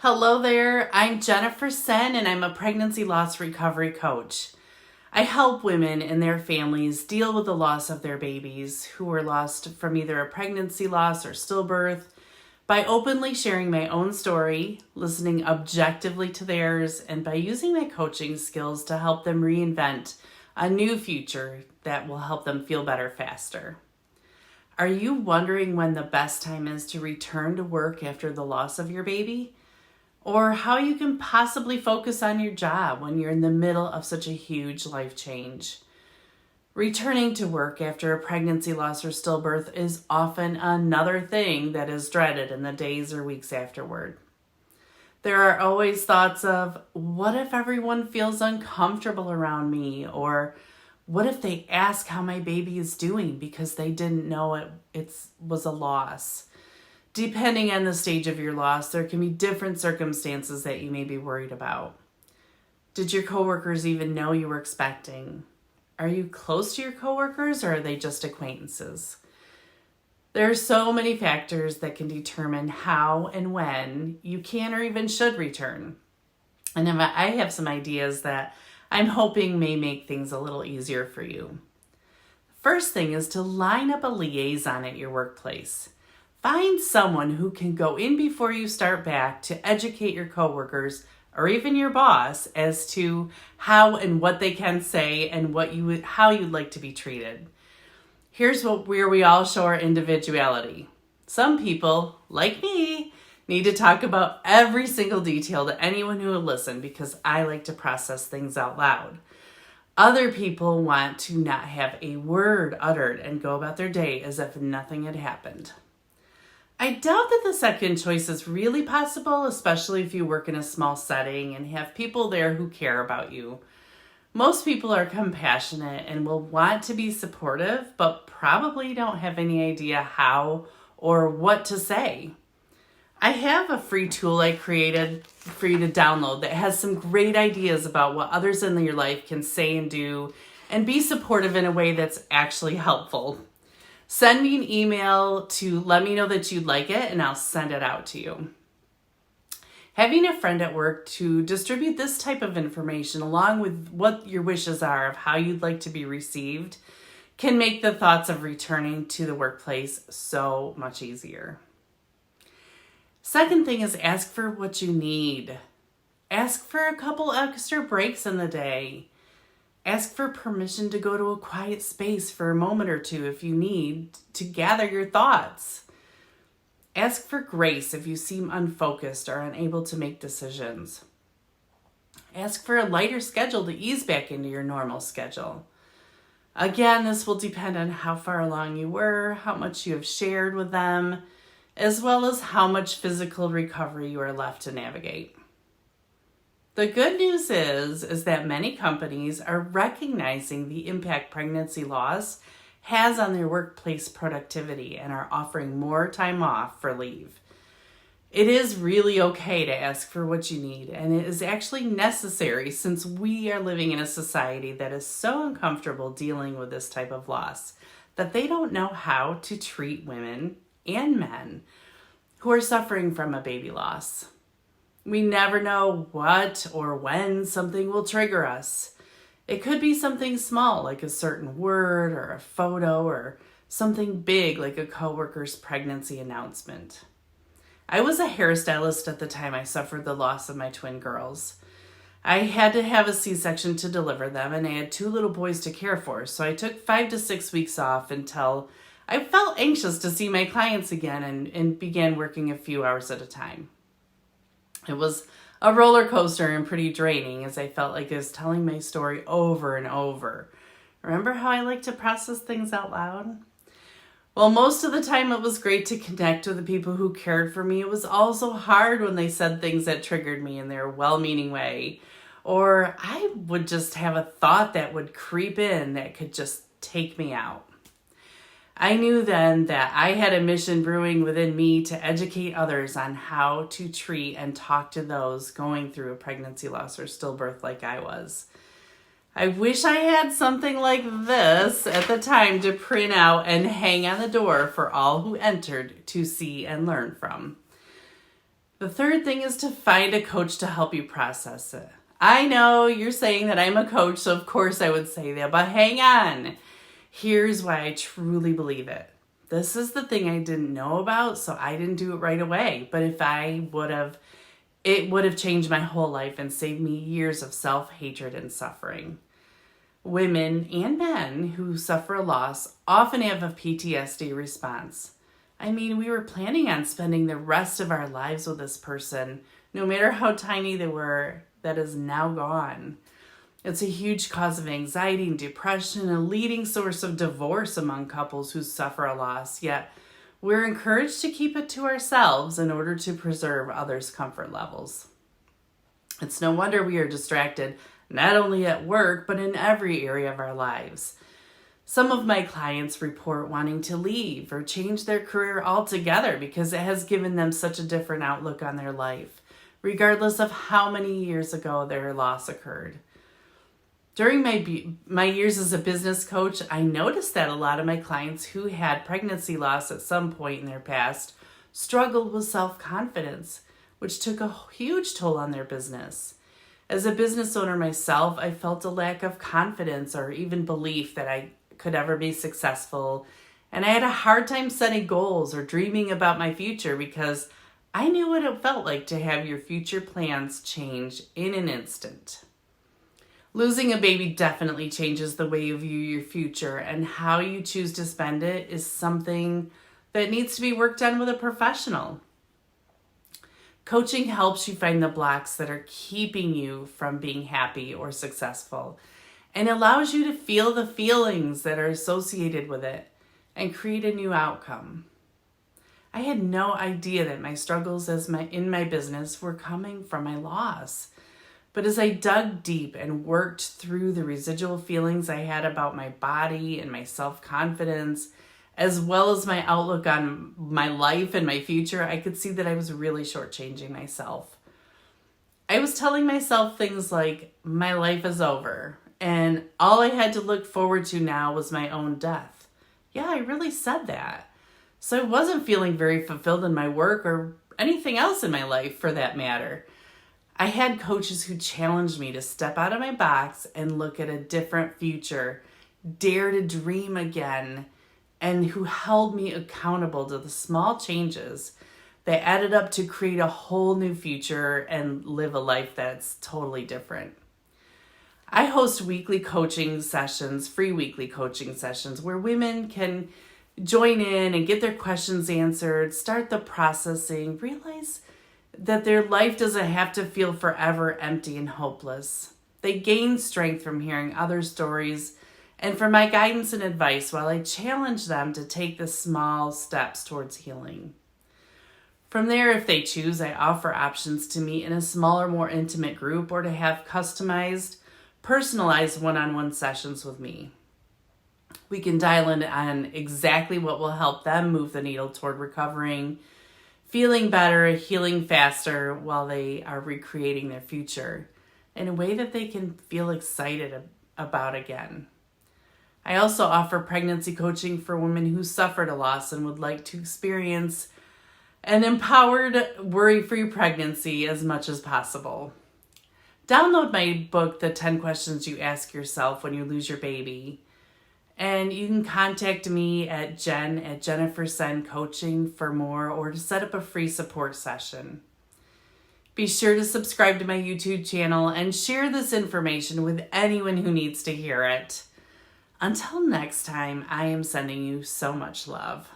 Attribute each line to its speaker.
Speaker 1: Hello there, I'm Jennifer Sen and I'm a pregnancy loss recovery coach. I help women and their families deal with the loss of their babies who were lost from either a pregnancy loss or stillbirth by openly sharing my own story, listening objectively to theirs, and by using my coaching skills to help them reinvent a new future that will help them feel better faster. Are you wondering when the best time is to return to work after the loss of your baby? Or how you can possibly focus on your job when you're in the middle of such a huge life change? Returning to work after a pregnancy loss or stillbirth is often another thing that is dreaded in the days or weeks afterward. There are always thoughts of, what if everyone feels uncomfortable around me? Or what if they ask how my baby is doing because they didn't know it was a loss? Depending on the stage of your loss, there can be different circumstances that you may be worried about. Did your coworkers even know you were expecting? Are you close to your coworkers or are they just acquaintances? There are so many factors that can determine how and when you can or even should return. And I have some ideas that I'm hoping may make things a little easier for you. First thing is to line up a liaison at your workplace. Find someone who can go in before you start back to educate your coworkers or even your boss as to how and what they can say and how you'd like to be treated. Here's where we all show our individuality. Some people, like me, need to talk about every single detail to anyone who will listen because I like to process things out loud. Other people want to not have a word uttered and go about their day as if nothing had happened. I doubt that the second choice is really possible, especially if you work in a small setting and have people there who care about you. Most people are compassionate and will want to be supportive, but probably don't have any idea how or what to say. I have a free tool I created for you to download that has some great ideas about what others in your life can say and do and be supportive in a way that's actually helpful. Send me an email to let me know that you'd like it and I'll send it out to you. Having a friend at work to distribute this type of information along with what your wishes are of how you'd like to be received can make the thoughts of returning to the workplace so much easier. Second thing is ask for what you need. Ask for a couple extra breaks in the day. Ask for permission to go to a quiet space for a moment or two if you need to gather your thoughts. Ask for grace if you seem unfocused or unable to make decisions. Ask for a lighter schedule to ease back into your normal schedule. Again, this will depend on how far along you were, how much you have shared with them, as well as how much physical recovery you are left to navigate. The good news is that many companies are recognizing the impact pregnancy loss has on their workplace productivity and are offering more time off for leave. It is really okay to ask for what you need, and it is actually necessary since we are living in a society that is so uncomfortable dealing with this type of loss that they don't know how to treat women and men who are suffering from a baby loss. We never know what or when something will trigger us. It could be something small like a certain word or a photo or something big like a coworker's pregnancy announcement. I was a hairstylist at the time I suffered the loss of my twin girls. I had to have a C-section to deliver them and I had 2 little boys to care for, so I took 5 to 6 weeks off until I felt anxious to see my clients again and began working a few hours at a time. It was a roller coaster and pretty draining as I felt like I was telling my story over and over. Remember how I like to process things out loud? Well, most of the time it was great to connect with the people who cared for me. It was also hard when they said things that triggered me in their well-meaning way. Or I would just have a thought that would creep in that could just take me out. I knew then that I had a mission brewing within me to educate others on how to treat and talk to those going through a pregnancy loss or stillbirth like I was. I wish I had something like this at the time to print out and hang on the door for all who entered to see and learn from. The third thing is to find a coach to help you process it. I know you're saying that I'm a coach, so of course I would say that, but hang on. Here's why I truly believe it. This is the thing I didn't know about, so I didn't do it right away. But if I would have, it would have changed my whole life and saved me years of self-hatred and suffering. Women and men who suffer a loss often have a PTSD response. I mean, we were planning on spending the rest of our lives with this person, no matter how tiny they were, that is now gone. It's a huge cause of anxiety and depression, a leading source of divorce among couples who suffer a loss, yet we're encouraged to keep it to ourselves in order to preserve others' comfort levels. It's no wonder we are distracted, not only at work, but in every area of our lives. Some of my clients report wanting to leave or change their career altogether because it has given them such a different outlook on their life, regardless of how many years ago their loss occurred. During my years as a business coach, I noticed that a lot of my clients who had pregnancy loss at some point in their past struggled with self-confidence, which took a huge toll on their business. As a business owner myself, I felt a lack of confidence or even belief that I could ever be successful, and I had a hard time setting goals or dreaming about my future because I knew what it felt like to have your future plans change in an instant. Losing a baby definitely changes the way you view your future, and how you choose to spend it is something that needs to be worked on with a professional. Coaching helps you find the blocks that are keeping you from being happy or successful, and allows you to feel the feelings that are associated with it and create a new outcome. I had no idea that my struggles in my business were coming from my loss. But as I dug deep and worked through the residual feelings I had about my body and my self-confidence, as well as my outlook on my life and my future, I could see that I was really shortchanging myself. I was telling myself things like, my life is over, and all I had to look forward to now was my own death. Yeah, I really said that. So I wasn't feeling very fulfilled in my work or anything else in my life for that matter. I had coaches who challenged me to step out of my box and look at a different future, dare to dream again, and who held me accountable to the small changes that added up to create a whole new future and live a life that's totally different. I host weekly coaching sessions, free weekly coaching sessions, where women can join in and get their questions answered, start the processing, realize that their life doesn't have to feel forever empty and hopeless. They gain strength from hearing other stories and from my guidance and advice while I challenge them to take the small steps towards healing. From there, if they choose, I offer options to meet in a smaller, more intimate group or to have customized, personalized one-on-one sessions with me. We can dial in on exactly what will help them move the needle toward recovering, feeling better, healing faster while they are recreating their future in a way that they can feel excited about again. I also offer pregnancy coaching for women who suffered a loss and would like to experience an empowered, worry-free pregnancy as much as possible. Download my book, The 10 Questions You Ask Yourself When You Lose Your Baby. And you can contact me at Jennifer Sen Coaching for more or to set up a free support session. Be sure to subscribe to my YouTube channel and share this information with anyone who needs to hear it. Until next time, I am sending you so much love.